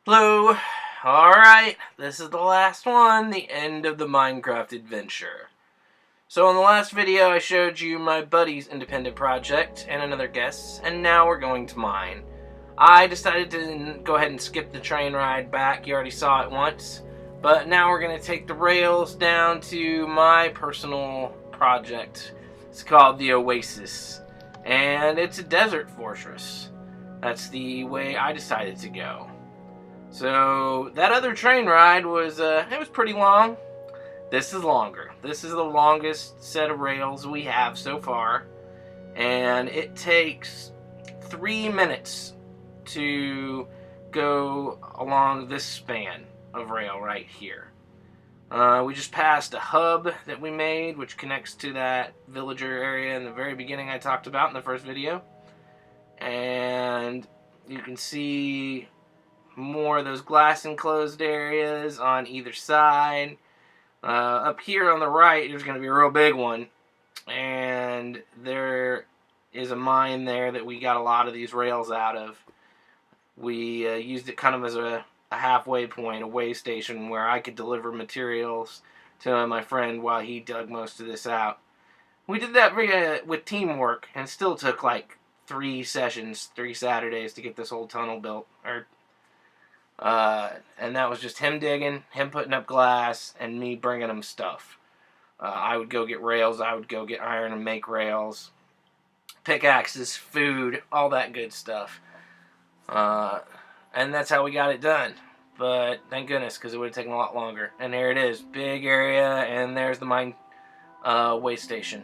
Hello. Alright, this is the last one, the end of the Minecraft adventure. So in the last video I showed you my buddy's independent project and another guest, and now we're going to mine. I decided to go ahead and skip the train ride back, you already saw it once, but now we're going to take the rails down to my personal project. It's called the Oasis, and it's a desert fortress. That's the way I decided to go. So that other train ride was it was pretty long. This is longer. This is the longest set of rails we have so far, and it takes 3 minutes to go along this span of rail right here. We just passed a hub that we made, which connects to that villager area in the very beginning I talked about in the first video, and you can see more of those glass enclosed areas on either side. Up here on the right, there's going to be a real big one, and there is a mine there that we got a lot of these rails out of. We used it kind of as a halfway point, a way station where I could deliver materials to my friend while he dug most of this out. We did that with teamwork, and it still took like 3 sessions, 3 Saturdays to get this whole tunnel built, and that was just him digging, him putting up glass, and me bringing him stuff. I would go get rails, I would go get iron and make rails, pickaxes, food, all that good stuff. And that's how we got it done. But thank goodness, because it would have taken a lot longer. And there it is, big area, and there's the mine way station.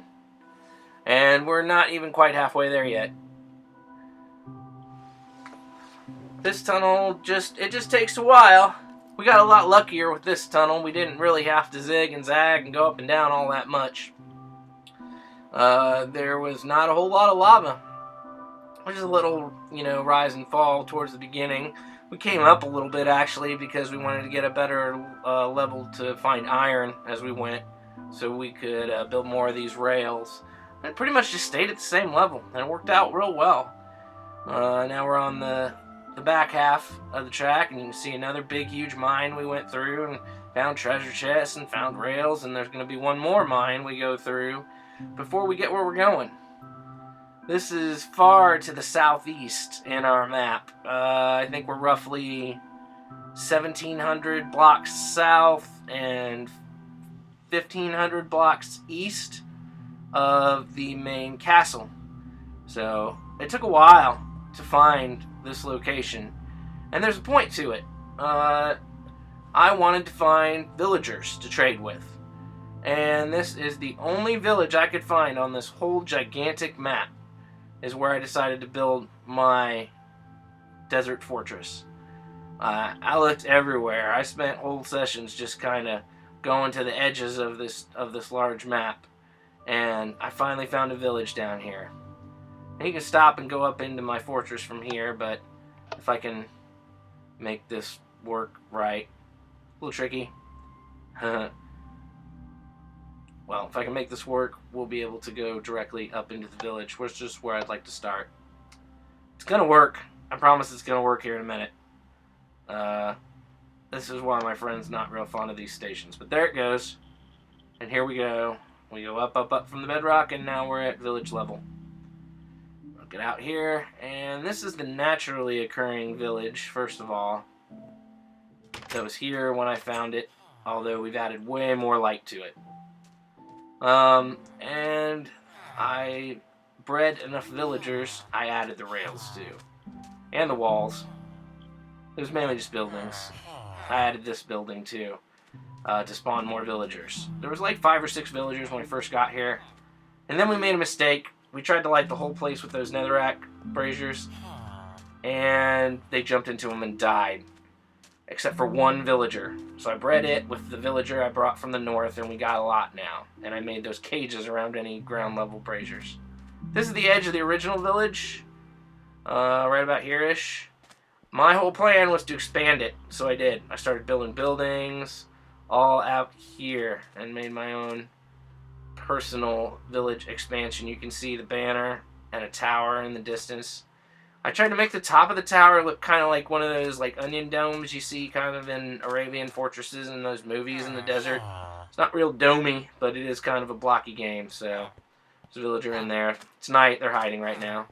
And we're not even quite halfway there yet. This tunnel it just takes a while. We got a lot luckier with this tunnel. We didn't really have to zig and zag and go up and down all that much. There was not a whole lot of lava. Just a little, rise and fall towards the beginning. We came up a little bit actually because we wanted to get a better level to find iron as we went, so we could build more of these rails. And it pretty much just stayed at the same level, and it worked out real well. Now we're on the back half of the track, and you can see another big huge mine we went through and found treasure chests and found rails, and there's going to be one more mine we go through before we get where we're going. This is far to the southeast in our map. I think we're roughly 1,700 blocks south and 1,500 blocks east of the main castle. So it took a while to find this location, and there's a point to it. I wanted to find villagers to trade with, and this is the only village I could find on this whole gigantic map, is where I decided to build my desert fortress. I looked everywhere. I spent whole sessions just kind of going to the edges of this large map, and I finally found a village down here. And you can stop and go up into my fortress from here, but if I can make this work right, a little tricky. Well, if I can make this work, we'll be able to go directly up into the village, which is just where I'd like to start. It's gonna work. I promise it's gonna work here in a minute. This is why my friend's not real fond of these stations, but there it goes. And here we go. We go up, up, up from the bedrock, and now we're at village level. I'll get out here, and this is the naturally occurring village, first of all. That was here when I found it, although we've added way more light to it. And I bred enough villagers, I added the rails too. And the walls. It was mainly just buildings. I added this building too, to spawn more villagers. There was like 5 or 6 villagers when we first got here. And then we made a mistake. We tried to light the whole place with those netherrack braziers, and they jumped into them and died. Except for one villager. So I bred it with the villager I brought from the north, and we got a lot now. And I made those cages around any ground level braziers. This is the edge of the original village, right about here-ish. My whole plan was to expand it, so I did. I started building buildings all out here and made my own personal village expansion. You can see the banner and a tower in the distance. I tried to make the top of the tower look kind of like one of those like onion domes you see kind of in Arabian fortresses in those movies in the desert. It's not real domey, but it is kind of a blocky game, so there's a villager in there. It's night, they're hiding right now.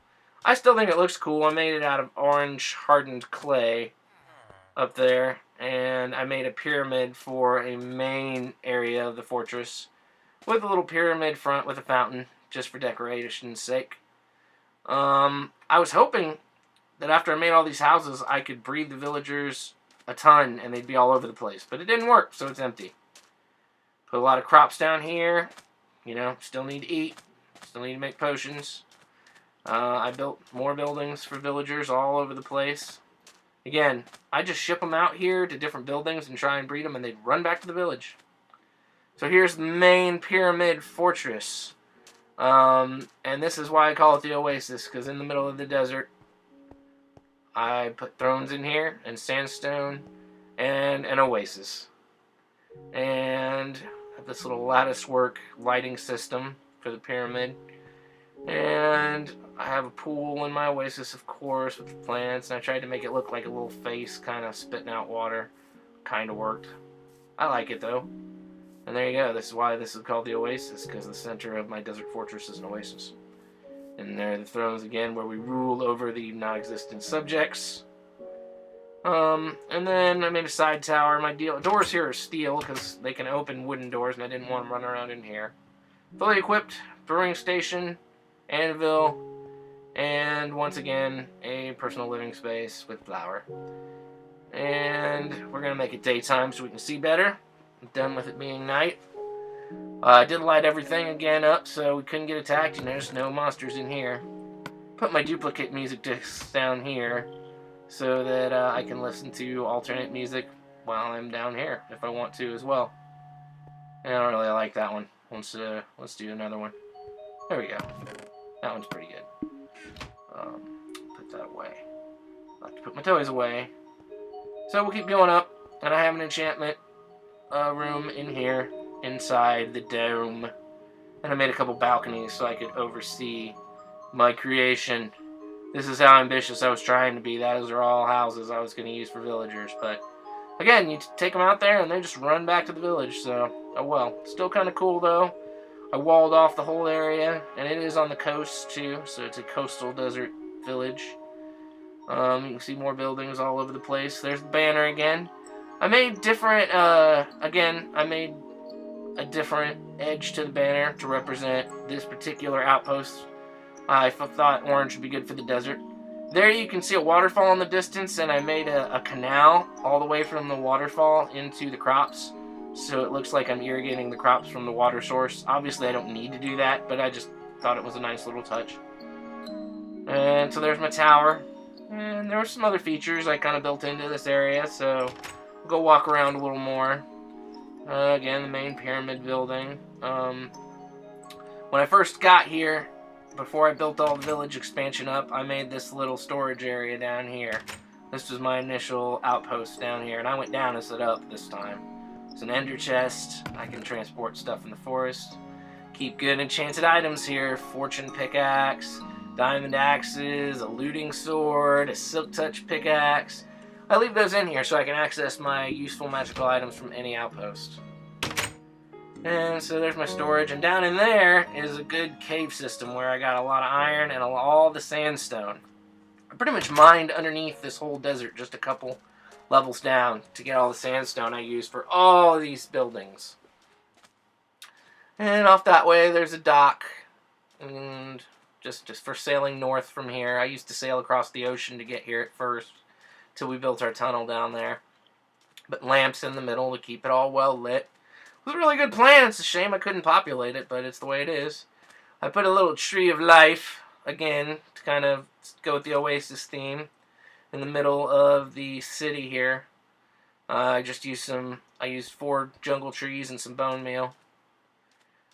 I still think it looks cool. I made it out of orange hardened clay up there, and I made a pyramid for a main area of the fortress with a little pyramid front with a fountain, just for decoration's sake. I was hoping that after I made all these houses, I could breed the villagers a ton and they'd be all over the place. But it didn't work, so it's empty. Put a lot of crops down here. You know, still need to eat. Still need to make potions. I built more buildings for villagers all over the place. Again, I just ship them out here to different buildings and try and breed them, and they'd run back to the village. So here's the main pyramid fortress. And this is why I call it the Oasis, because in the middle of the desert, I put thrones in here, and sandstone, and an oasis. And I have this little lattice work lighting system for the pyramid. And I have a pool in my oasis, of course, with plants. And I tried to make it look like a little face, kind of spitting out water. Kind of worked. I like it, though. And there you go. This is why this is called the Oasis, because the center of my desert fortress is an oasis. And there are the thrones again, where we rule over the non-existent subjects. And then I made a side tower. My doors here are steel, because they can open wooden doors, and I didn't want them running around in here. Fully equipped brewing station, anvil, and once again, a personal living space with flour. And we're going to make it daytime so we can see better. I'm done with it being night. I did light everything again up so we couldn't get attacked. You know, there's no monsters in here. Put my duplicate music discs down here so that I can listen to alternate music while I'm down here if I want to as well. And I don't really like that one. Let's do another one. There we go. That one's pretty good. Put that away. I have to put my toys away. So we'll keep going up, and I have an enchantment room in here inside the dome, and I made a couple balconies so I could oversee my creation. This is how ambitious I was trying to be. Those are all houses I was going to use for villagers, but again, you take them out there and they just run back to the village, so oh well. Still kind of cool though. I walled off the whole area, and it is on the coast too, so it's a coastal desert village. You can see more buildings all over the place. There's the banner again. I made different, I made a different edge to the banner to represent this particular outpost. I thought orange would be good for the desert. There you can see a waterfall in the distance, and I made a canal all the way from the waterfall into the crops. So it looks like I'm irrigating the crops from the water source. Obviously I don't need to do that, but I just thought it was a nice little touch. And so there's my tower. And there were some other features I kind of built into this area, so we'll go walk around a little more. Again, the main pyramid building. When I first got here, before I built all the village expansion up, I made this little storage area down here. This was my initial outpost down here, and I went down and set up this time. It's an ender chest. I can transport stuff in the forest. Keep good enchanted items here. Fortune pickaxe, diamond axes, a looting sword, a silk touch pickaxe. I leave those in here so I can access my useful magical items from any outpost. And so there's my storage, and down in there is a good cave system where I got a lot of iron and all the sandstone. I pretty much mined underneath this whole desert, just a couple levels down, to get all the sandstone I use for all of these buildings. And off that way there's a dock, and just for sailing north from here. I used to sail across the ocean to get here at first, till we built our tunnel down there. But lamps in the middle to keep it all well lit. It was a really good plan. It's a shame I couldn't populate it, but it's the way it is. I put a little tree of life, again, to kind of go with the Oasis theme, in the middle of the city here. I used 4 jungle trees and some bone meal.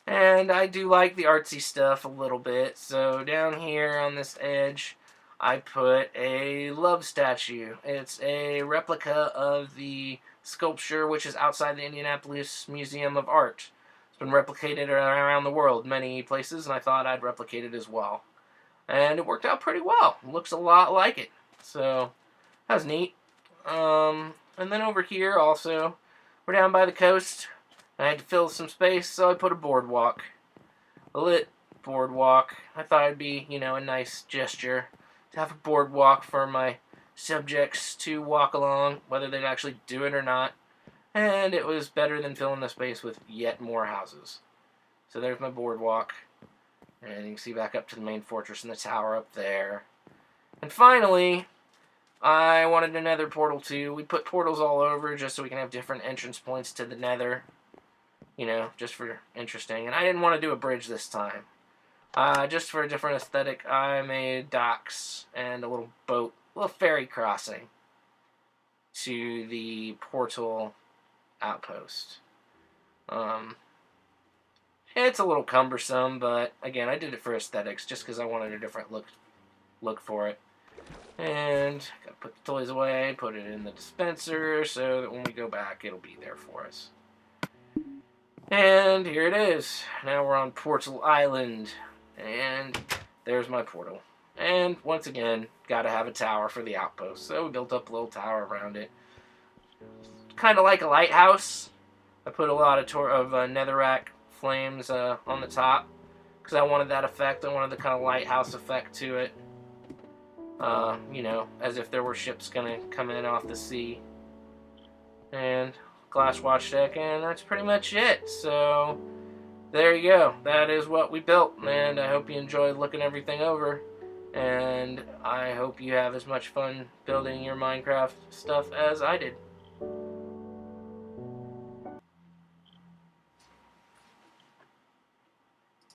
And I do like the artsy stuff a little bit, so down here on this edge, I put a love statue. It's a replica of the sculpture which is outside the Indianapolis Museum of Art. It's been replicated around the world, many places, and I thought I'd replicate it as well. and it worked out pretty well. It looks a lot like it, so that was neat. And then over here also, we're down by the coast. I had to fill some space, so I put a boardwalk, a lit boardwalk. I thought it'd be, a nice gesture to have a boardwalk for my subjects to walk along, whether they'd actually do it or not. And it was better than filling the space with yet more houses. So there's my boardwalk. And you can see back up to the main fortress and the tower up there. And finally, I wanted a nether portal too. We put portals all over just so we can have different entrance points to the nether. Just for interesting. And I didn't want to do a bridge this time. Just for a different aesthetic, I made docks and a little boat, a little ferry crossing to the portal outpost. It's a little cumbersome, but again, I did it for aesthetics, just because I wanted a different look for it. And gotta put the toys away, put it in the dispenser, so that when we go back, it'll be there for us. And here it is. Now we're on Portal Island, and there's my portal. And once again, gotta have a tower for the outpost, so we built up a little tower around it. Kind of like a lighthouse. I put a lot of netherrack flames on the top because I wanted that effect. I wanted the kind of lighthouse effect to it. As if there were ships gonna come in off the sea. And glass watch deck, and that's pretty much it. So there you go. That is what we built, and I hope you enjoyed looking everything over. And I hope you have as much fun building your Minecraft stuff as I did.